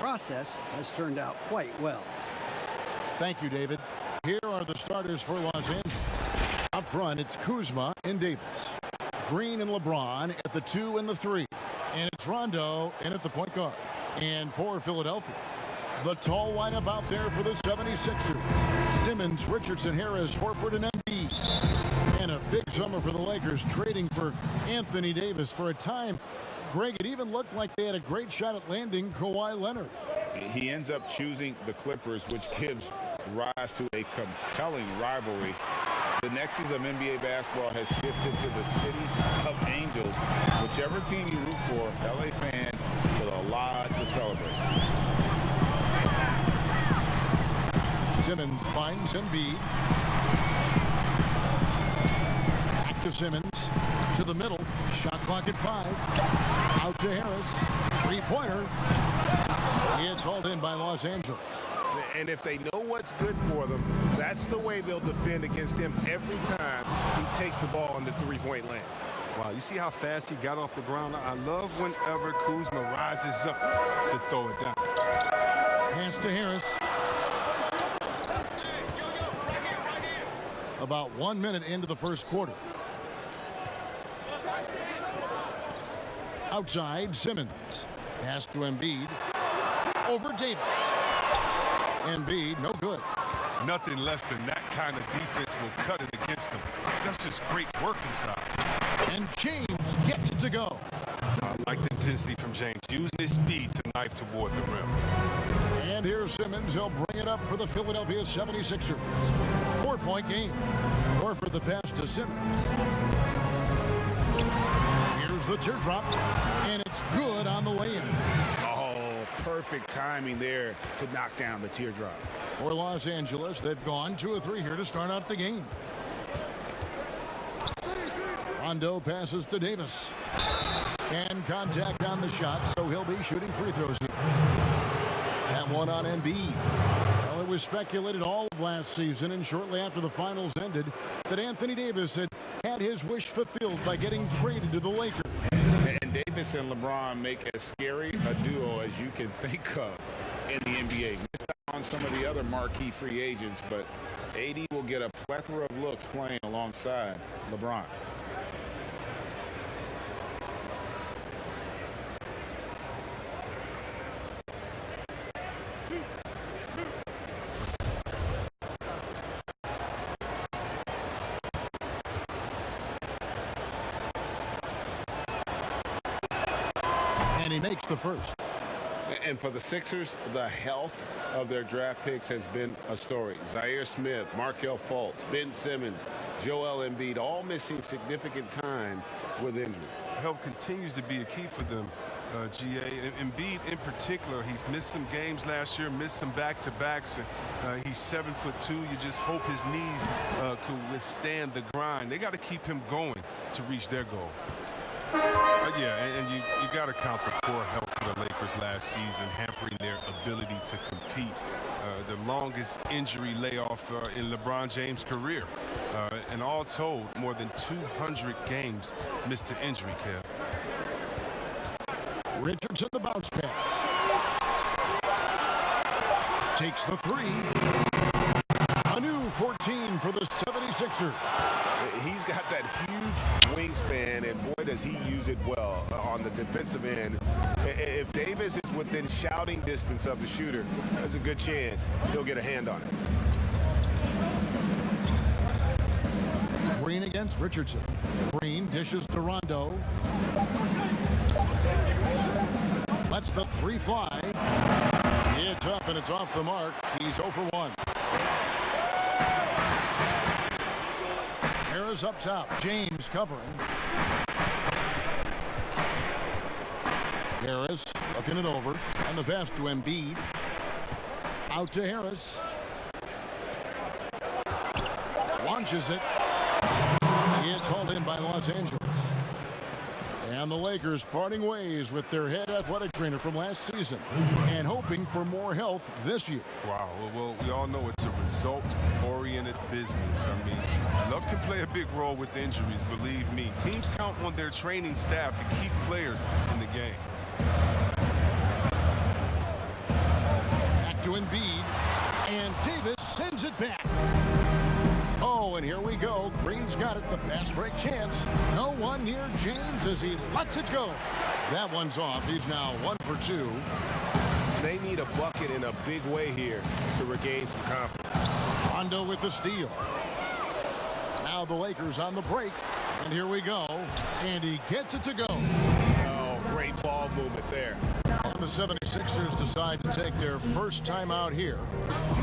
process has turned out quite well. Thank you, David. Here are the starters for Los Angeles. Up front, it's Kuzma and Davis. Green and LeBron at the 2 and the 3. And it's Rondo in at the point guard. And for Philadelphia, the tall lineup out there for the 76ers. Simmons, Richardson, Harris, Horford, and Embiid. And a big summer for the Lakers, trading for Anthony Davis. For a time, Greg, it even looked like they had a great shot at landing Kawhi Leonard. He ends up choosing the Clippers, which gives rise to a compelling rivalry. The nexus of NBA basketball has shifted to the city of angels. Whichever team you root for, LA fans with a lot to celebrate. Simmons finds Embiid. Back to Simmons. To the middle. Shot clock at 5. Out to Harris. Three-pointer. It's hauled in by Los Angeles. And if they know what's good for them, that's the way they'll defend against him every time he takes the ball in the three-point land. Wow, you see how fast he got off the ground? I love whenever Kuzma rises up to throw it down. Pass to Harris. About 1 minute into the first quarter. Outside, Simmons. Pass to Embiid. Over Davis. Embiid, no good. Nothing less than that kind of defense will cut it against him. That's just great work inside. And James gets it to go. I like the intensity from James, using his speed to knife toward the rim. And here's Simmons. He'll bring it up for the Philadelphia 76ers. 4-point game. Or for the pass to Simmons. Here's the teardrop. And it's good on the way in. Perfect timing there to knock down the teardrop. For Los Angeles, they've gone 2 of 3 here to start out the game. Rondo passes to Davis. And contact on the shot, so he'll be shooting free throws here. That one on Embiid. Well, it was speculated all of last season and shortly after the finals ended that Anthony Davis had his wish fulfilled by getting traded to the Lakers. And Davis and LeBron make as scary a duo as you can think of in the NBA. Missed out on some of the other marquee free agents, but AD will get a plethora of looks playing alongside LeBron. And he makes the first. And for the Sixers, the health of their draft picks has been a story. Zaire Smith, Markelle Fultz, Ben Simmons, Joel Embiid, all missing significant time with injury. Health continues to be a key for them, GA. And Embiid in particular, he's missed some games last year, missed some back-to-backs. He's 7'2". You just hope his knees could withstand the grind. They got to keep him going to reach their goal. Yeah, and you got to count the poor health for the Lakers last season, hampering their ability to compete. The longest injury layoff in LeBron James' career. And all told, more than 200 games missed to injury, Kev. Richardson, the bounce pass. Takes the 3. A new 14 for the 76ers. He's got that huge wingspan, and boy, does he use it well on the defensive end. If Davis is within shouting distance of the shooter, there's a good chance he'll get a hand on it. Green against Richardson. Green dishes to Rondo. Lets the 3 fly. It's up and it's off the mark. He's 0 for 1. Harris up top. James covering. Harris looking it over. And the pass to Embiid. Out to Harris. Launches it. It's hauled in by Los Angeles. And the Lakers parting ways with their head athletic trainer from last season and hoping for more health this year. Wow, well, we all know it's a result-oriented business. I mean, luck can play a big role with injuries, believe me. Teams count on their training staff to keep players in the game. Embiid. And Davis sends it back. Oh, and here we go. Green's got it. The fast break chance. No one near James as he lets it go. That one's off. He's now 1 for 2. They need a bucket in a big way here to regain some confidence. Rondo with the steal. Now the Lakers on the break. And here we go. And he gets it to go. Oh, great ball movement there. And the 76ers decide to take their first time out here.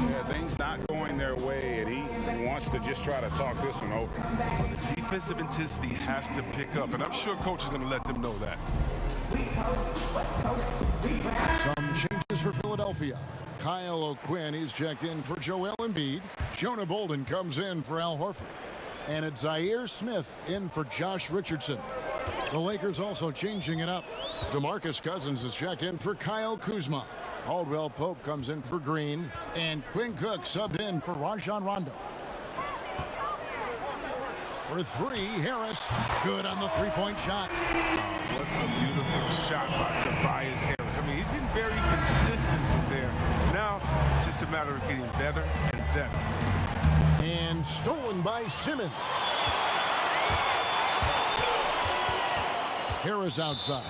Yeah, things not going their way, and he wants to just try to talk this one over. The defensive intensity has to pick up, and I'm sure coach is going to let them know that. Some changes for Philadelphia. Kyle O'Quinn is checked in for Joel Embiid. Jonah Bolden comes in for Al Horford. And it's Zaire Smith in for Josh Richardson. The Lakers also changing it up. DeMarcus Cousins is checked in for Kyle Kuzma. Caldwell Pope comes in for Green. And Quinn Cook subbed in for Rajon Rondo. For 3, Harris. Good on the three-point shot. What a beautiful shot by Tobias Harris. I mean, he's getting very consistent from there. Now, it's just a matter of getting better and better. And stolen by Simmons. Harris outside.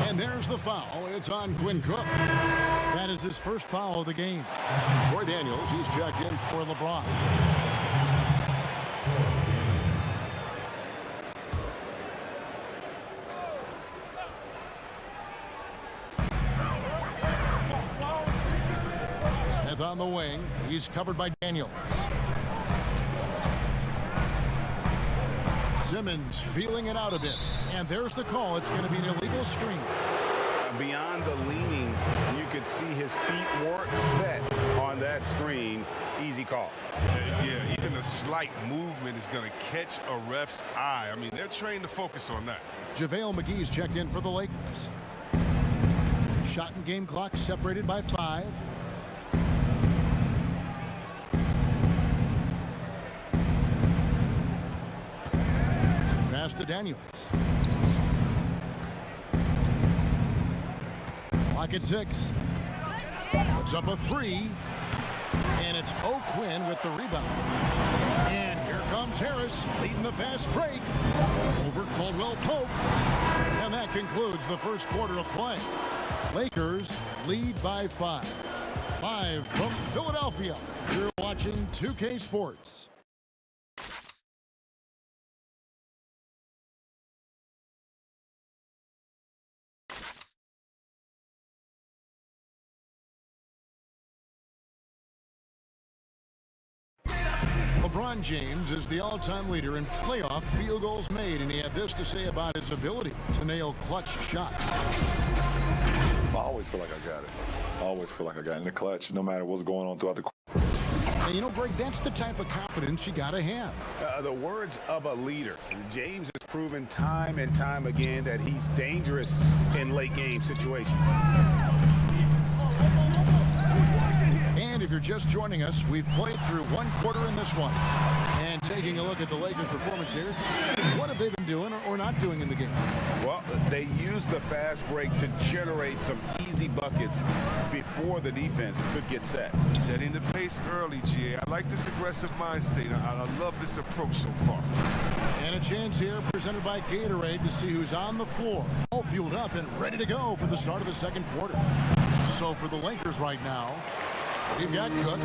And there's the foul. It's on Quinn Cook. That is his first foul of the game. Troy Daniels, he's checked in for LeBron. Smith on the wing. He's covered by Daniels. Simmons feeling it out a bit. And there's the call. It's going to be an illegal screen. Beyond the leaning, you could see his feet weren't set on that screen. Easy call. Yeah, even a slight movement is going to catch a ref's eye. I mean, they're trained to focus on that. JaVale McGee's checked in for the Lakers. Shot and game clock separated by 5. Pass to Daniels. Clock at 6. Puts up a 3. And it's O'Quinn with the rebound. And here comes Harris leading the fast break over Caldwell Pope. And that concludes the first quarter of play. Lakers lead by 5. Live from Philadelphia, you're watching 2K Sports. LeBron James is the all-time leader in playoff field goals made, and he had this to say about his ability to nail clutch shots. I always feel like I got it. I always feel like I got it in the clutch, no matter what's going on throughout the court. And you know, Greg, that's the type of confidence you got to have. The words of a leader. James has proven time and time again that he's dangerous in late game situations. And if you're just joining us, we've played through one quarter in this one. And taking a look at the Lakers' performance here, what have they been doing or not doing in the game? Well, they used the fast break to generate some easy buckets before the defense could get set. Setting the pace early, GA. I like this aggressive mind state. I love this approach so far. And a chance here presented by Gatorade to see who's on the floor. All fueled up and ready to go for the start of the second quarter. So for the Lakers right now, we've got Cook.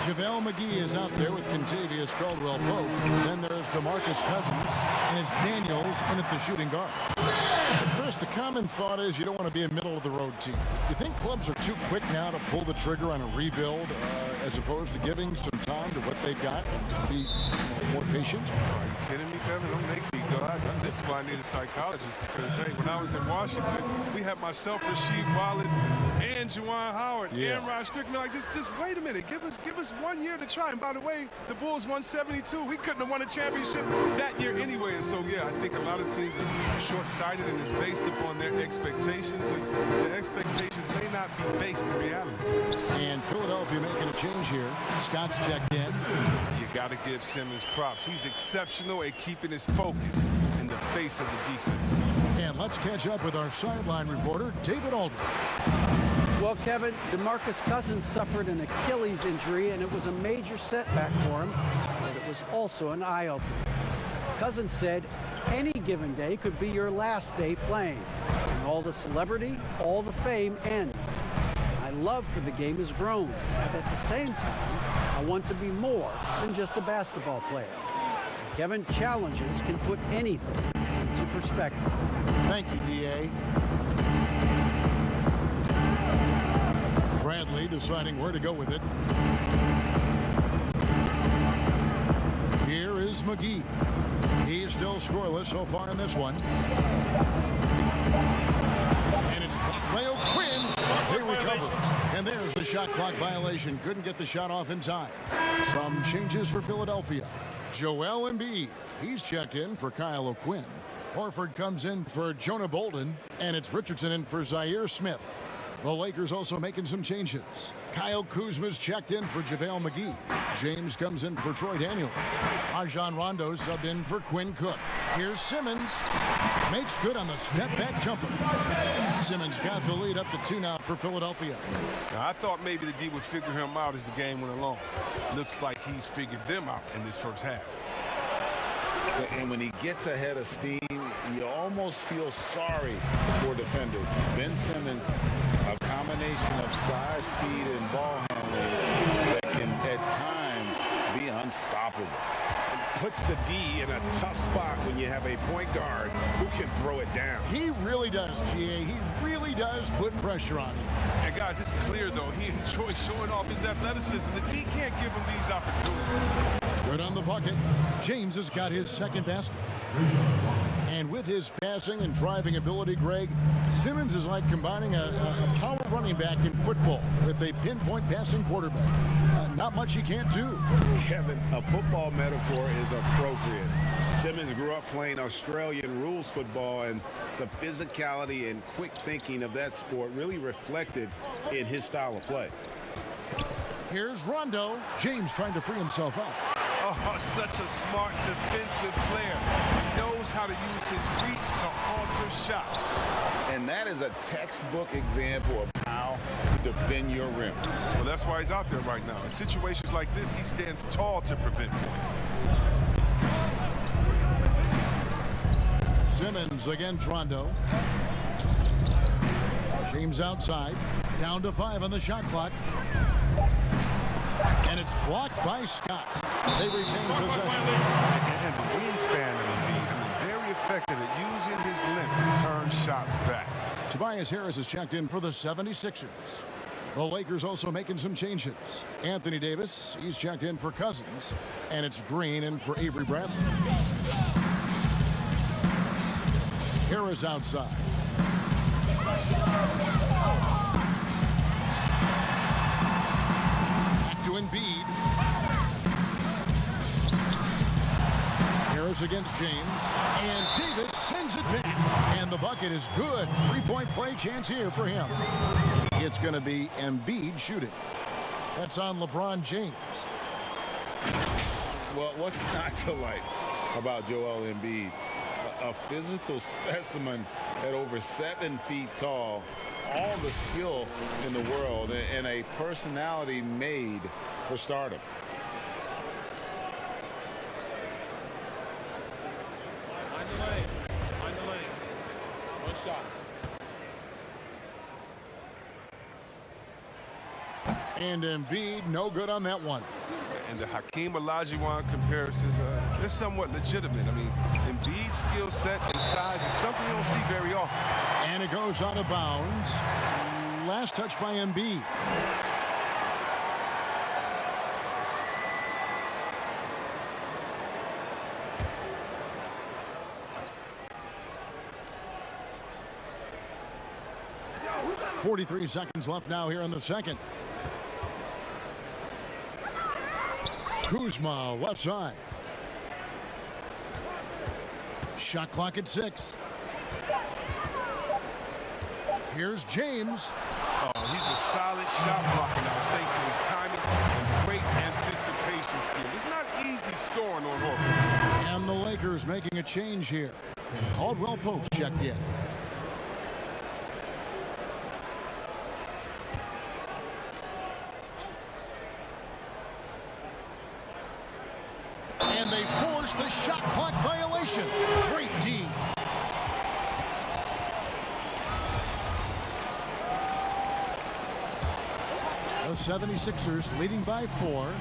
JaVale McGee is out there with Kentavious Caldwell-Pope. Then there's DeMarcus Cousins. And it's Daniels in at the shooting guard. Chris, the common thought is you don't want to be a middle-of-the-road team. You think clubs are too quick now to pull the trigger on a rebuild as opposed to giving some time to what they've got and be more patient? Are you kidding me, Kevin? Don't make me go. This is why I need a psychologist because, hey, when I was in Washington, we had myself, Rasheed Wallace, and Juwan Howard, and Rod Strickland. Like, just wait a minute. Give us 1 year to try. And by the way, the Bulls won 72. We couldn't have won a championship that year anyway. And so, yeah, I think a lot of teams are short-sighted and it's based upon their expectations. And their expectations may not be based in reality. And Philadelphia making a change here. Scott's checked in. You got to give Simmons props. He's exceptional at keeping his focus in the face of the defense. And let's catch up with our sideline reporter, David Aldridge. Well, Kevin, DeMarcus Cousins suffered an Achilles injury, and it was a major setback for him, but it was also an eye-opener. Cousins said, any given day could be your last day playing, and all the celebrity, all the fame ends. My love for the game has grown, but at the same time, I want to be more than just a basketball player. Kevin, challenges can put anything into perspective. Thank you, D.A. Bradley deciding where to go with it. Here is McGee. He's still scoreless so far in this one. And it's blocked by O'Quinn. They recover. And there's the shot clock violation. Couldn't get the shot off in time. Some changes for Philadelphia. Joel Embiid. He's checked in for Kyle O'Quinn. Horford comes in for Jonah Bolden. And it's Richardson in for Zaire Smith. The Lakers also making some changes. Kyle Kuzma's checked in for JaVale McGee. James comes in for Troy Daniels. Rajon Rondo subbed in for Quinn Cook. Here's Simmons. Makes good on the step-back jumper. Simmons got the lead up to 2 now for Philadelphia. Now, I thought maybe the D would figure him out as the game went along. Looks like he's figured them out in this first half. And when he gets ahead of steam, you almost feel sorry for defenders. Ben Simmons, a combination of size, speed, and ball handling that can at times be unstoppable. Puts the D in a tough spot when you have a point guard who can throw it down. He really does, GA. He really does put pressure on him. And guys, it's clear though he enjoys showing off his athleticism. The D can't give him these opportunities. Good on the bucket. James has got his second basket. And with his passing and driving ability, Greg, Simmons is like combining a power running back in football with a pinpoint passing quarterback. Not much he can't do. Kevin, a football metaphor is appropriate. Simmons grew up playing Australian rules football, and the physicality and quick thinking of that sport really reflected in his style of play. Here's Rondo. James trying to free himself up. Oh, such a smart defensive player. He knows how to use his reach to alter shots. And that is a textbook example of how to defend your rim. Well, that's why he's out there right now. In situations like this, he stands tall to prevent points. Simmons against Rondo. James outside. Down to 5 on the shot clock. And it's blocked by Scott. They retain possession. And the wingspan of Embiid, very effective at using his length to turn shots back. Tobias Harris is checked in for the 76ers. The Lakers also making some changes. Anthony Davis, he's checked in for Cousins. And it's Green in for Avery Bradley. Harris outside. Embiid. Harris against James. And Davis sends it big. And the bucket is good. 3-point play chance here for him. It's going to be Embiid shooting. That's on LeBron James. Well, what's not to like about Joel Embiid? A physical specimen at over 7 feet tall. All the skill in the world and a personality made for stardom. Mind the lane. Mind the lane. One shot. And Embiid, no good on that one. And the Hakeem Olajuwon comparisons, they're somewhat legitimate. I mean, Embiid's skill set and size is something you don't see very often. And it goes out of bounds. Last touch by Embiid. .43 seconds left now here in the second. Kuzma, left side. Shot clock at 6. Here's James. Oh, he's a solid shot blocker now, thanks to his timing and great anticipation skill. It's not easy scoring on Horford. And the Lakers making a change here. Caldwell Pope checked in. forced the shot clock violation. Great D. The 76ers leading by 4.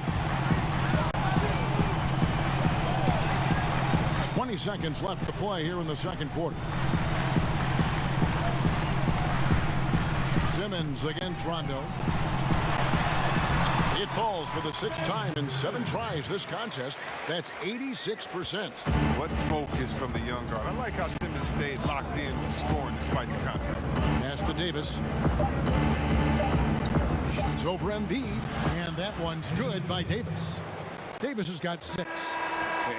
20 seconds left to play here in the second quarter. Simmons against Rondo. It falls for the 6th time in 7 tries this contest. That's 86%. What focus from the young guard. I like how Simmons stayed locked in with scoring despite the contact. Pass to Davis. Shoots over Embiid, and that one's good by Davis. Davis has got 6.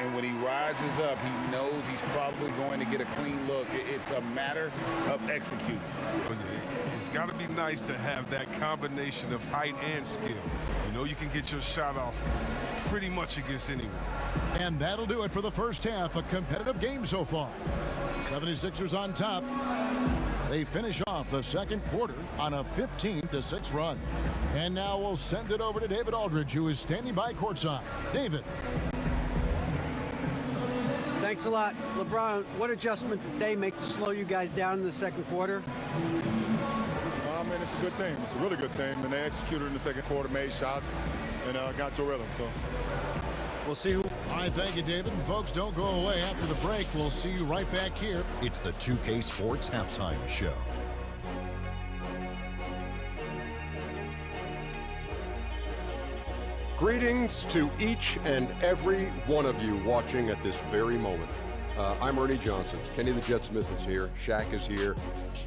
And when he rises up, he knows he's probably going to get a clean look. It's a matter of executing. It's got to be nice to have that combination of height and skill. You know you can get your shot off pretty much against anyone. And that'll do it for the first half. A competitive game so far. 76ers on top. They finish off the second quarter on a 15-6 run. And now we'll send it over to David Aldridge, who is standing by courtside. David. Thanks a lot. LeBron, what adjustments did they make to slow you guys down in the second quarter? Man, it's a good team. It's a really good team, and they executed in the second quarter, made shots, and got to a rhythm. So we'll see who. All right, thank you, David. And folks, don't go away after the break. We'll see you right back here. It's the 2K Sports Halftime Show. Greetings to each and every one of you watching at this very moment. I'm Ernie Johnson. Kenny the Jet Smith is here. Shaq is here.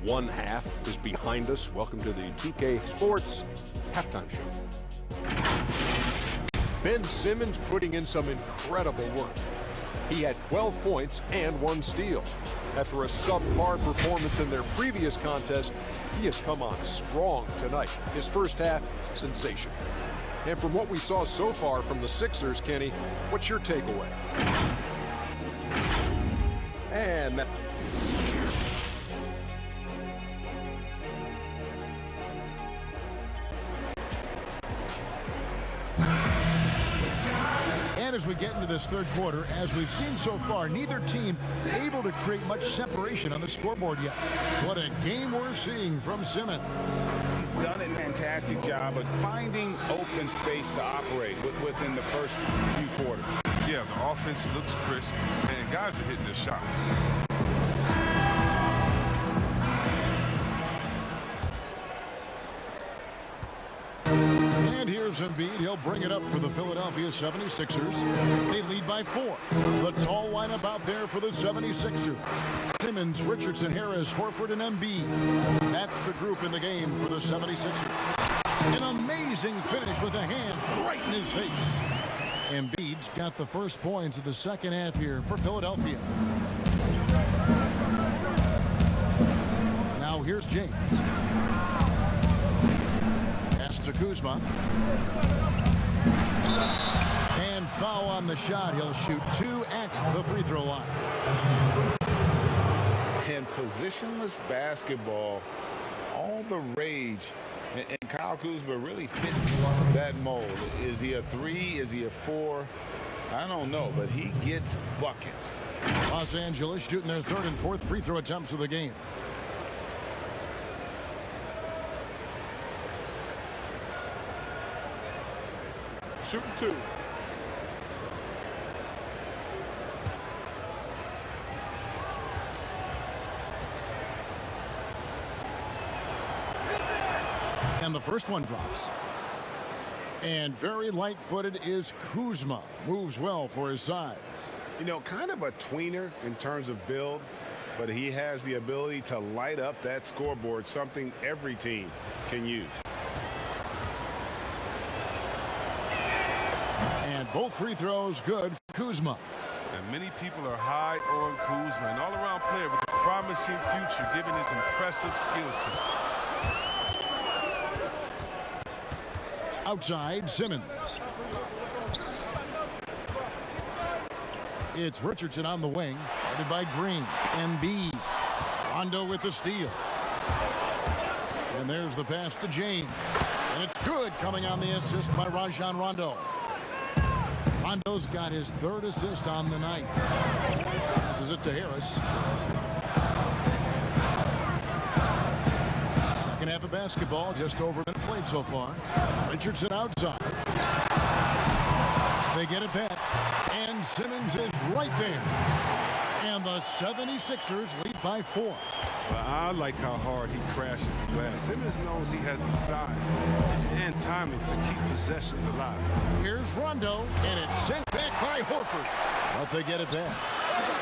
One half is behind us. Welcome to the 2K Sports Halftime Show. Ben Simmons putting in some incredible work. He had 12 points and 1 steal. After a subpar performance in their previous contest, he has come on strong tonight. His first half, sensational. And from what we saw so far from the Sixers, Kenny, what's your takeaway? And that... And as we get into this third quarter, as we've seen so far, neither team is able to create much separation on the scoreboard yet. What a game we're seeing from Simmons. He's done a fantastic job of finding open space to operate within the first few quarters. Yeah, the offense looks crisp, and guys are hitting their shots. And here's Embiid. He'll bring it up for the Philadelphia 76ers. They lead by 4. The tall lineup out there for the 76ers. Simmons, Richardson, Harris, Horford, and Embiid. That's the group in the game for the 76ers. An amazing finish with a hand right in his face. Embiid's got the first points of the second half here for Philadelphia. Now here's James. Pass to Kuzma. And foul on the shot. He'll shoot 2 at the free throw line. And positionless basketball, all the rage. And Kyle Kuzma really fits that mold. Is he a 3? Is he a 4? I don't know, but he gets buckets. Los Angeles shooting their 3rd and 4th free throw attempts of the game. shooting 2. And the first one drops. And very light-footed is Kuzma. Moves well for his size. You know, kind of a tweener in terms of build, but he has the ability to light up that scoreboard, something every team can use. And both free throws good for Kuzma. And many people are high on Kuzma, an all-around player with a promising future given his impressive skill set. Outside, Simmons. It's Richardson on the wing, guarded by Green. Embiid. Rondo with the steal. And there's the pass to James. And it's good, coming on the assist by Rajon Rondo. Rondo's got his 3rd assist on the night. Passes it to Harris. Second half of basketball, just over a minute played so far. Richardson outside. They get it back, and Simmons is right there. And the 76ers lead by 4. Well, I like how hard he crashes the glass. Simmons knows he has the size and timing to keep possessions alive. Here's Rondo, and it's sent back by Horford. But they get it back.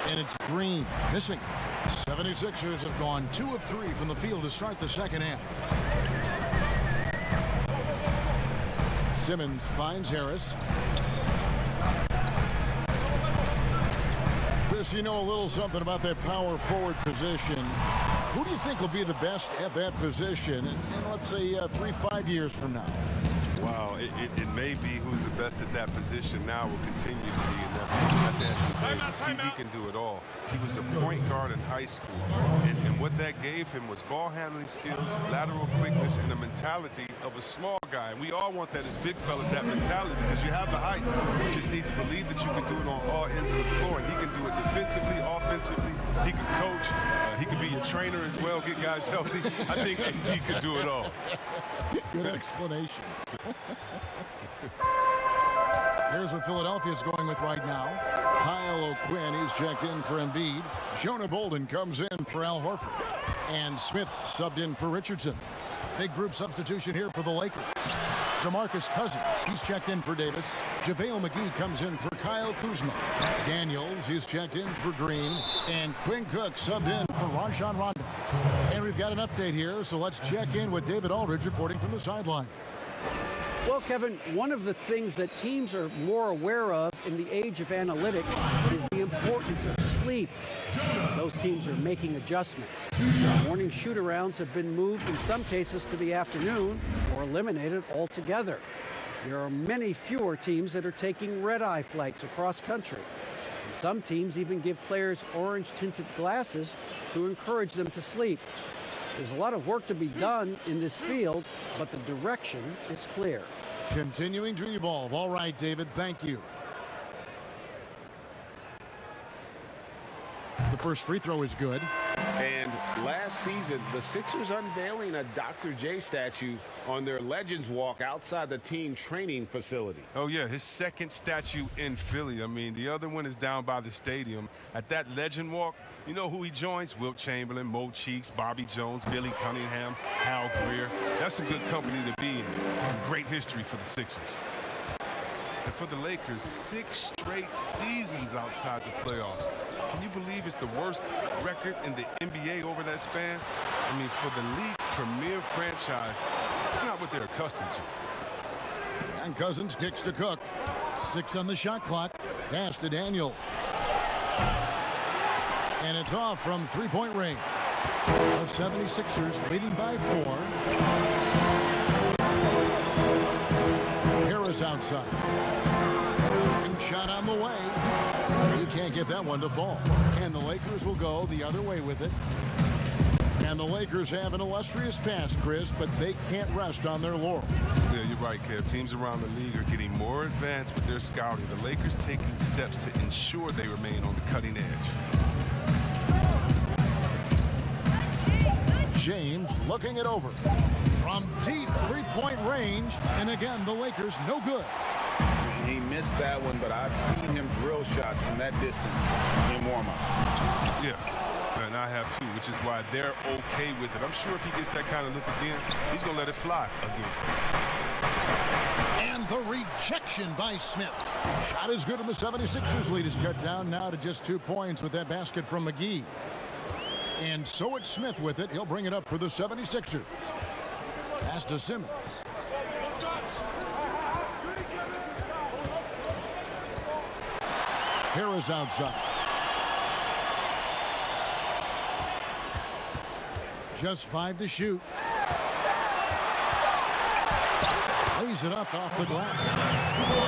And it's Green missing. 76ers have gone 2 of 3 from the field to start the second half. Simmons finds Harris. Chris, you know a little something about that power forward position. Who do you think will be the best at that position in let's say 3-5 years from now? Wow, it may be who's the best at that position now will continue to be, and that's Anthony Davis. He can do it all. He was a point guard in high school, and what that gave him was ball handling skills, lateral quickness, and the mentality of a small guy. And we all want that as big fellas, that mentality, because you have the height. You just need to believe that you can do it on all ends of the floor, and he can do it defensively, offensively. He can coach. He can be your trainer as well, get guys healthy. I think AD could do it all. Good explanation. Here's what Philadelphia's going with right now. Kyle O'Quinn, he's checked in for Embiid. Jonah Bolden comes in for Al Horford. And Smith subbed in for Richardson. Big group substitution here for the Lakers. DeMarcus Cousins, he's checked in for Davis. JaVale McGee comes in for Kyle Kuzma. Daniels, he's checked in for Green. And Quinn Cook subbed in for Rajon Rondo. And we've got an update here, so let's check in with David Aldridge reporting from the sideline. Well, Kevin, one of the things that teams are more aware of in the age of analytics is the importance of sleep. Those teams are making adjustments. Morning shoot-arounds have been moved in some cases to the afternoon or eliminated altogether. There are many fewer teams that are taking red-eye flights across country. And some teams even give players orange-tinted glasses to encourage them to sleep. There's a lot of work to be done in this field, but the direction is clear. Continuing to evolve. All right, David, thank you. The first free throw is good. And last season, the Sixers unveiling a Dr. J statue on their Legends Walk outside the team training facility. Oh, yeah, his second statue in Philly. I mean, the other one is down by the stadium. At that Legend Walk, you know who he joins? Wilt Chamberlain, Mo Cheeks, Bobby Jones, Billy Cunningham, Hal Greer. That's some good company to be in. Some great history for the Sixers. And for the Lakers, 6 straight seasons outside the playoffs. Can you believe it's the worst record in the NBA over that span? I mean, for the league's premier franchise, it's not what they're accustomed to. And Cousins kicks to Cook. 6 on the shot clock. Pass to Daniel. And it's off from three-point range. The 76ers leading by 4. Harris outside. And shot on the way. You can't get that one to fall. And the Lakers will go the other way with it. And the Lakers have an illustrious past, Chris, but they can't rest on their laurels. Yeah, you're right, Kev. Teams around the league are getting more advanced with their scouting. The Lakers taking steps to ensure they remain on the cutting edge. James looking it over. From deep three-point range. And again, the Lakers no good. He missed that one, but I've seen him drill shots from that distance in warm-up. Yeah, and I have too, which is why they're okay with it. I'm sure if he gets that kind of look again, he's going to let it fly again. And the rejection by Smith. Shot is good, and the 76ers lead is cut down now to just 2 points with that basket from McGee. And so it's Smith with it. He'll bring it up for the 76ers. Pass to Simmons. Harris outside. Just 5 to shoot. Lays it up off the glass.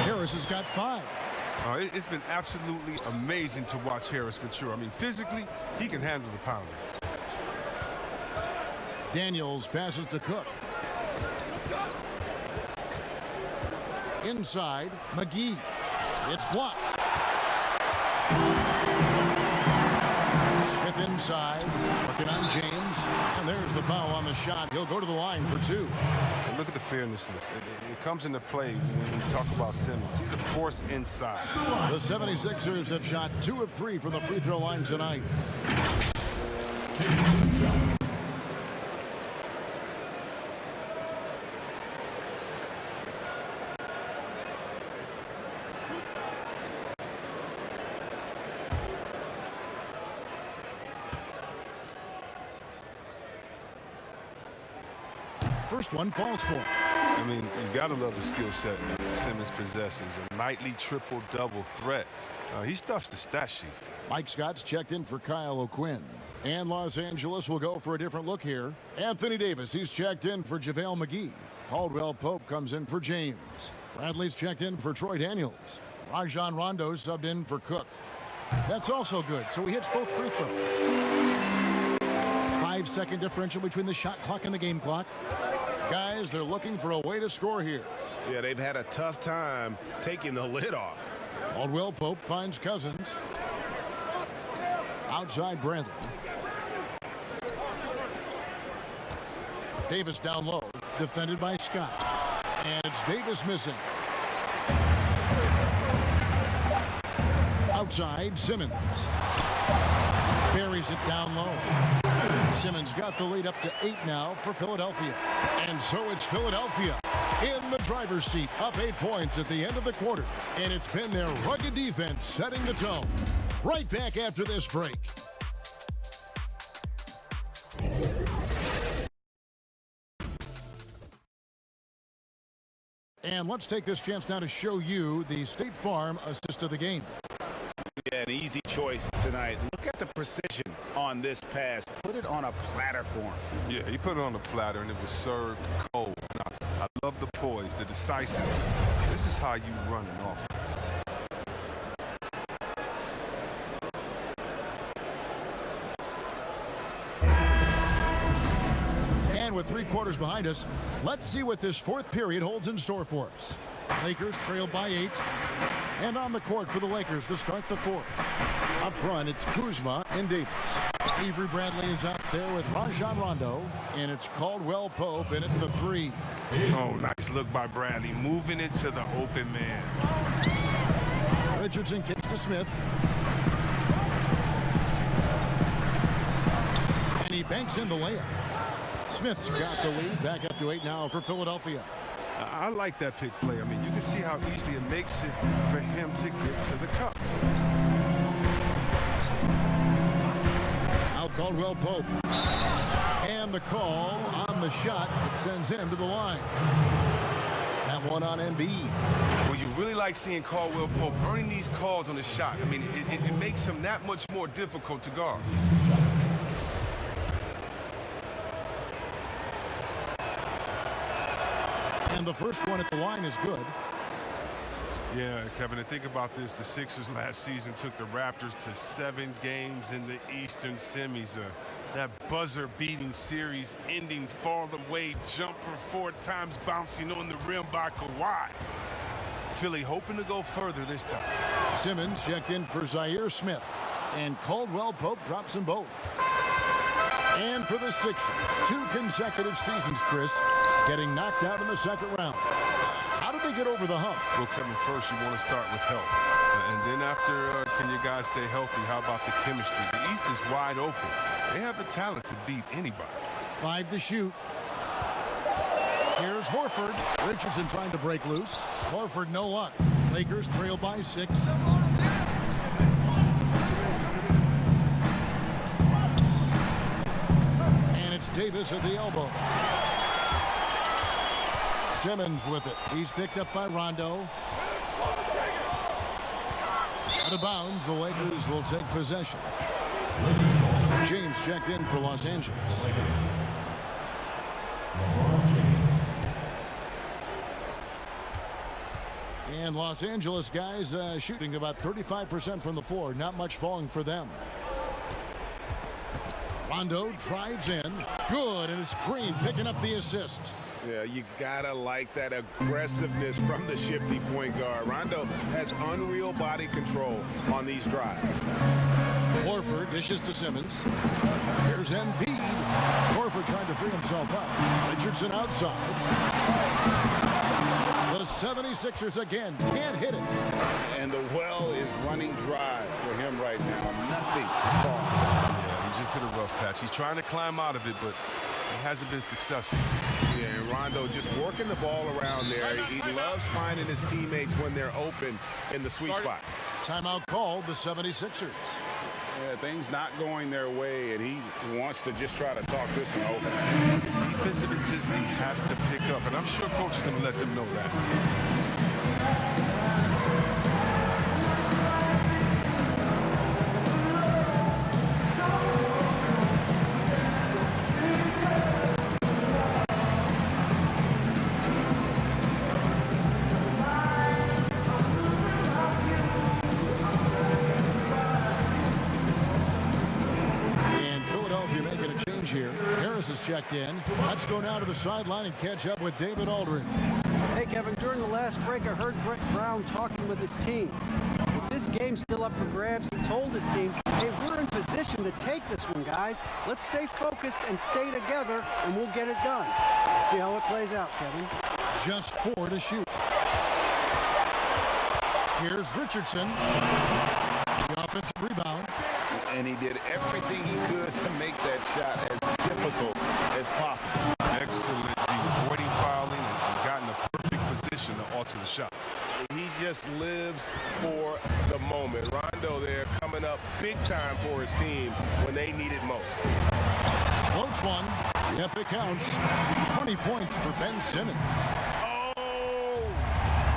Harris has got 5. It's been absolutely amazing to watch Harris mature. I mean, physically, he can handle the pounding. Daniels passes to Cook. Inside, McGee. It's blocked. Smith inside, working on James, and there's the foul on the shot. He'll go to the line for 2. And look at the fairness list. It comes into play when we talk about Simmons. He's a force inside. The 76ers have shot 2 of 3 from the free throw line tonight. First one falls for him. I mean, you got to love the skill set Simmons possesses. A nightly triple-double threat. He stuffs the stat sheet. Mike Scott's checked in for Kyle O'Quinn. And Los Angeles will go for a different look here. Anthony Davis, he's checked in for JaVale McGee. Caldwell Pope comes in for James. Bradley's checked in for Troy Daniels. Rajon Rondo subbed in for Cook. That's also good, so he hits both free throws. 5-second differential between the shot clock and the game clock. Guys, they're looking for a way to score here. Yeah, they've had a tough time taking the lid off. Caldwell Pope finds Cousins. Outside Bradley. Davis down low, defended by Scott. And it's Davis missing. Outside, Simmons. Buries it down low. Simmons got the lead up to 8 now for Philadelphia. And so it's Philadelphia in the driver's seat, up 8 points at the end of the quarter. And it's been their rugged defense setting the tone. Right back after this break. And let's take this chance now to show you the State Farm assist of the game. Yeah, an easy choice tonight. Look at the precision on this pass. Put it on a platter for him. Yeah, he put it on the platter, and it was served cold. Now, I love the poise, the decisiveness. This is how you run an offense. And with 3 quarters behind us, let's see what this 4th period holds in store for us. Lakers trail by 8. And on the court for the Lakers to start the 4th. Up front, it's Kuzma and Davis. Avery Bradley is out there with Rajon Rondo. And it's Caldwell Pope in at the 3. Oh, nice look by Bradley, moving it to the open man. Richardson kicks to Smith. And he banks in the layup. Smith's got the lead, back up to 8 now for Philadelphia. I like that pick play. I mean, you can see how easily it makes it for him to get to the cup. Out Caldwell Pope. And the call on the shot that sends him to the line. That one on Embiid. Well, you really like seeing Caldwell Pope earning these calls on the shot. I mean, it makes him that much more difficult to guard. And the first one at the line is good. Yeah, Kevin, and think about this. The Sixers last season took the Raptors to 7 games in the Eastern semis. That buzzer-beating series ending fall-away jumper 4 times bouncing on the rim by Kawhi. Philly hoping to go further this time. Simmons checked in for Zaire Smith. And Caldwell Pope drops them both. And for the Sixers, 2 consecutive seasons, Chris, getting knocked out in the 2nd round. How did they get over the hump? Well, Kevin, first you want to start with health. And then after, can you guys stay healthy? How about the chemistry? The East is wide open. They have the talent to beat anybody. 5 to shoot. Here's Horford. Richardson trying to break loose. Horford, no luck. Lakers trail by 6. Davis at the elbow. Simmons with it. He's picked up by Rondo. Out of bounds, the Lakers will take possession. James checked in for Los Angeles. And Los Angeles guys shooting about 35% from the floor. Not much falling for them. Rondo drives in. Good, and it's Green picking up the assist. Yeah, you gotta like that aggressiveness from the shifty point guard. Rondo has unreal body control on these drives. Horford dishes to Simmons. Here's Embiid. Horford trying to free himself up. Richardson outside. The 76ers again can't hit it. And the well is running dry for him right now. Nothing falling. Yeah, he just hit a rough patch. He's trying to climb out of it, but he hasn't been successful. Yeah, and Rondo just working the ball around there. He loves finding his teammates when they're open in the sweet spots. Timeout called the 76ers. Yeah, things not going their way, and he wants to just try to talk this one over. Defensive intensity has to pick up, and I'm sure coach is going to let them know that. Is checked in. Let's go now to the sideline and catch up with David Aldridge. Hey, Kevin, during the last break, I heard Brett Brown talking with his team. With this game still up for grabs, he told his team, hey, we're in position to take this one, guys. Let's stay focused and stay together, and we'll get it done. See how it plays out, Kevin. Just 4 to shoot. Here's Richardson. The offensive rebound. And he did everything he could to make that shot as difficult as possible. Excellent. Avoiding fouling and got in a perfect position to alter the shot. He just lives for the moment. Rondo there coming up big time for his team when they need it most. Floats one. The epic counts. 20 points for Ben Simmons. Oh,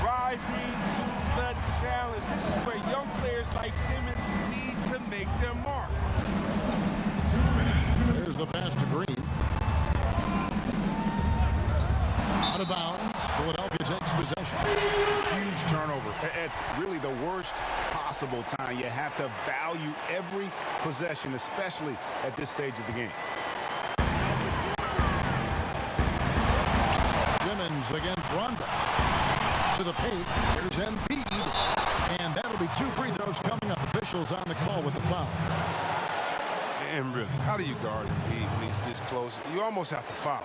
rising to the challenge. This is where young players like Simmons need to make their mark. There's the pass to Green. Out of bounds. Philadelphia takes possession. Huge turnover at really the worst possible time. You have to value every possession, especially at this stage of the game. Simmons against Rondo. To the paint. Here's Embiid. And that'll be 2 free throws coming up. Officials on the call with the foul. And really, how do you guard Embiid when he's this close? You almost have to foul.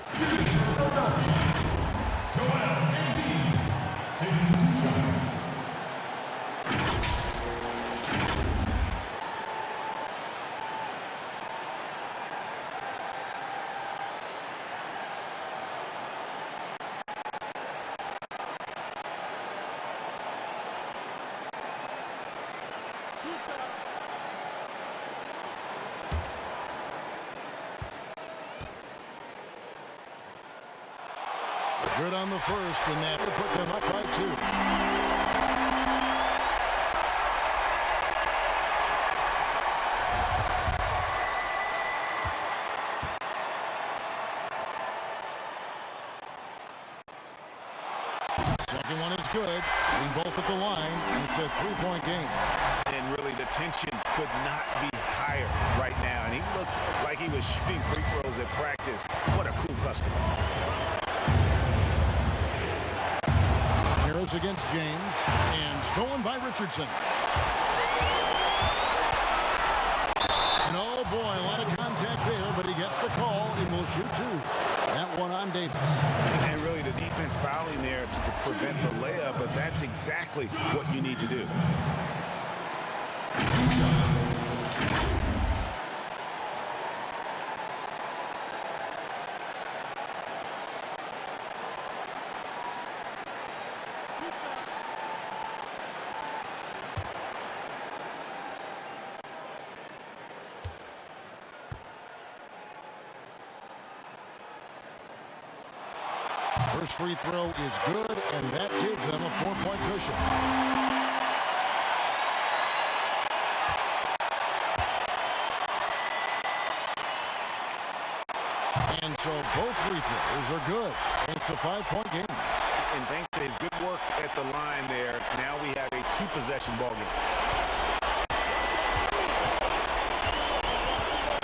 Good on the first, and that will put them up by 2. Second one is good. Being both at the line, and it's a 3-point game. And really, the tension could not be higher right now. And he looked like he was shooting free throws at practice. What a cool customer. Heroes against James, and stolen by Richardson. And oh boy, a lot of contact there, but he gets the call and will shoot 2. That one on Davis. And really the defense fouling there to prevent the layup, but that's exactly what you need to do. First free throw is good, and that gives them a 4-point cushion. And so both free throws are good. It's a 5-point game. And thanks to his good work at the line there, now we have a 2-possession ball game.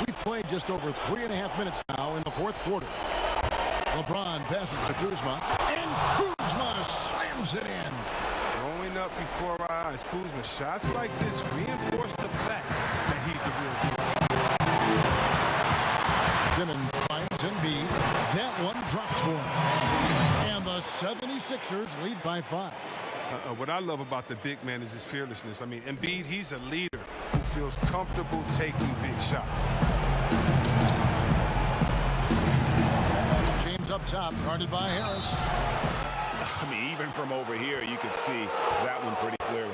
We've played just over 3.5 minutes now in the fourth quarter. LeBron passes to Kuzma, and Kuzma slams it in. Growing up before our eyes, Kuzma, shots like this reinforce the fact that he's the real deal. Simmons finds Embiid. That one drops for him. And the 76ers lead by 5. What I love about the big man is his fearlessness. I mean, Embiid, he's a leader who feels comfortable taking big shots. James up top, guarded by Harris. I mean, even from over here, you can see that one pretty clearly.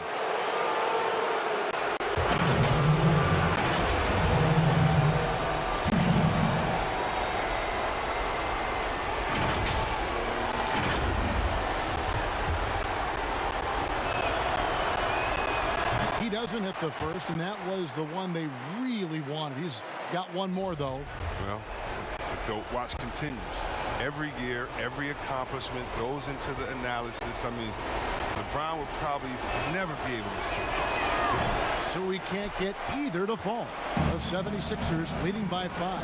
He doesn't hit the first, and that was the one they really wanted. He's got one more, though. Well, the GOAT watch continues. Every year, every accomplishment goes into the analysis. I mean, LeBron will probably never be able to escape. So he can't get either to fall. The 76ers leading by 5.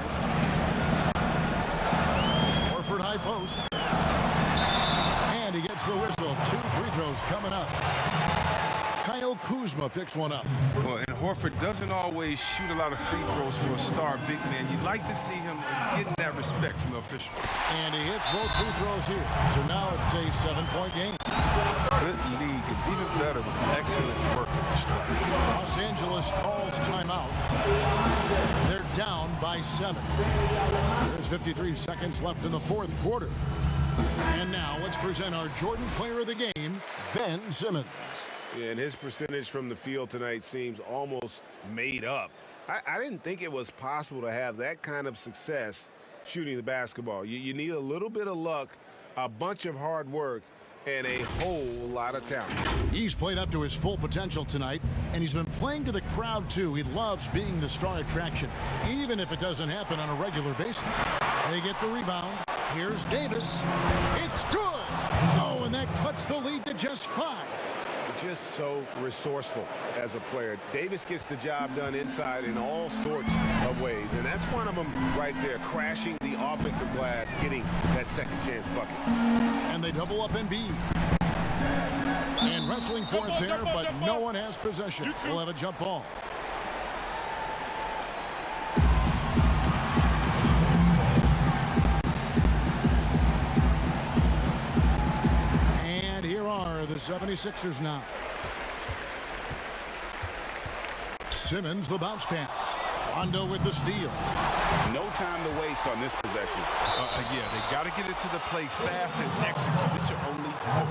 Horford high post. And he gets the whistle. 2 free throws coming up. Kyle Kuzma picks one up. Well, and Horford doesn't always shoot a lot of free throws for a star big man. You'd like to see him getting that respect from the official. And he hits both free throws here. So now it's a 7-point game. Good league. It's even better with excellent work at the strike. Los Angeles calls timeout. They're down by 7. There's 53 seconds left in the 4th quarter. And now let's present our Jordan Player of the Game, Ben Simmons. Yeah, and his percentage from the field tonight seems almost made up. I didn't think it was possible to have that kind of success shooting the basketball. You need a little bit of luck, a bunch of hard work, and a whole lot of talent. He's played up to his full potential tonight, and he's been playing to the crowd, too. He loves being the star attraction, even if it doesn't happen on a regular basis. They get the rebound. Here's Davis. It's good. Oh, and that cuts the lead to just 5. Just so resourceful as a player. Davis gets the job done inside in all sorts of ways, and that's one of them right there, crashing the offensive glass, getting that second chance bucket. And they double up Embiid. And wrestling for it there, but no one has possession. We'll have a jump ball. The 76ers now. Simmons, the bounce pass. Rondo with the steal. No time to waste on this possession. Yeah, they got to get it to the play fast and execute. It's your only hope.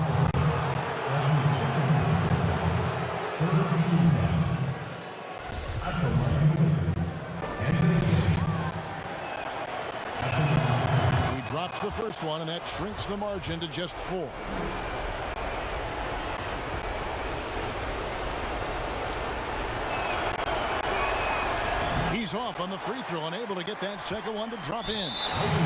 He drops the first one, and that shrinks the margin to just 4. He's off on the free throw, unable to get that second one to drop in.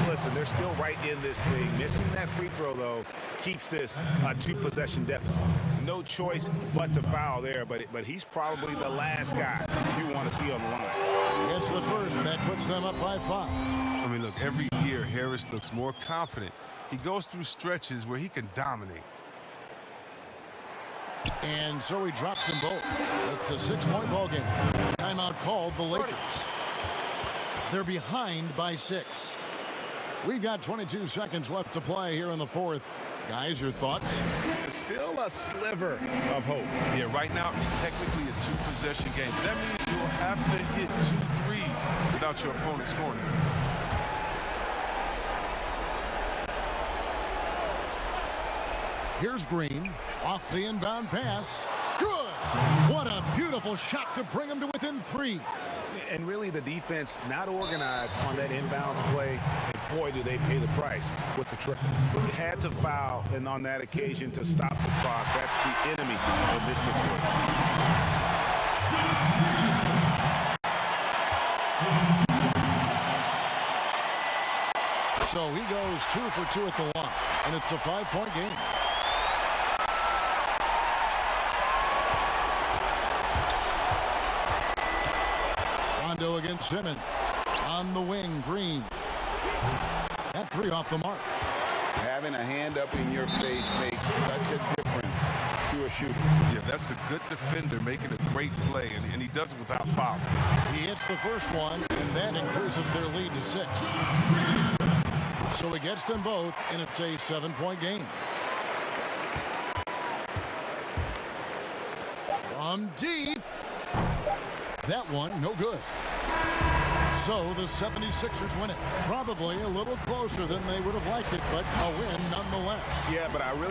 Listen, they're still right in this thing. Missing that free throw, though, keeps this a 2-possession deficit. No choice but to foul there, but he's probably the last guy you want to see on the line. It's the first, and that puts them up by 5. I mean, look, every year Harris looks more confident. He goes through stretches where he can dominate. And so he drops them both. It's a 6-point ball game. Timeout called the Lakers. They're behind by 6. We've got 22 seconds left to play here in the 4th. Guys, your thoughts? Still a sliver of hope. Yeah, right now it's technically a 2-possession game. That means you'll have to hit 2 threes without your opponent scoring. Here's Green, off the inbound pass. Good! What a beautiful shot to bring him to within 3. And really the defense not organized on that inbounds play. And boy, do they pay the price with the triple. Had to foul, and on that occasion to stop the clock. That's the enemy in this situation. So he goes 2 for 2 at the line, and it's a 5-point game. Rondo against Simmons. On the wing, Green. That 3 off the mark. Having a hand up in your face makes such a difference to a shooter. Yeah, that's a good defender making a great play, and he does it without foul. He hits the first one, and that increases their lead to 6. So he gets them both, and it's a 7-point game. From deep. That one, no good. So the 76ers win it. Probably a little closer than they would have liked it, but a win nonetheless. Yeah, but I really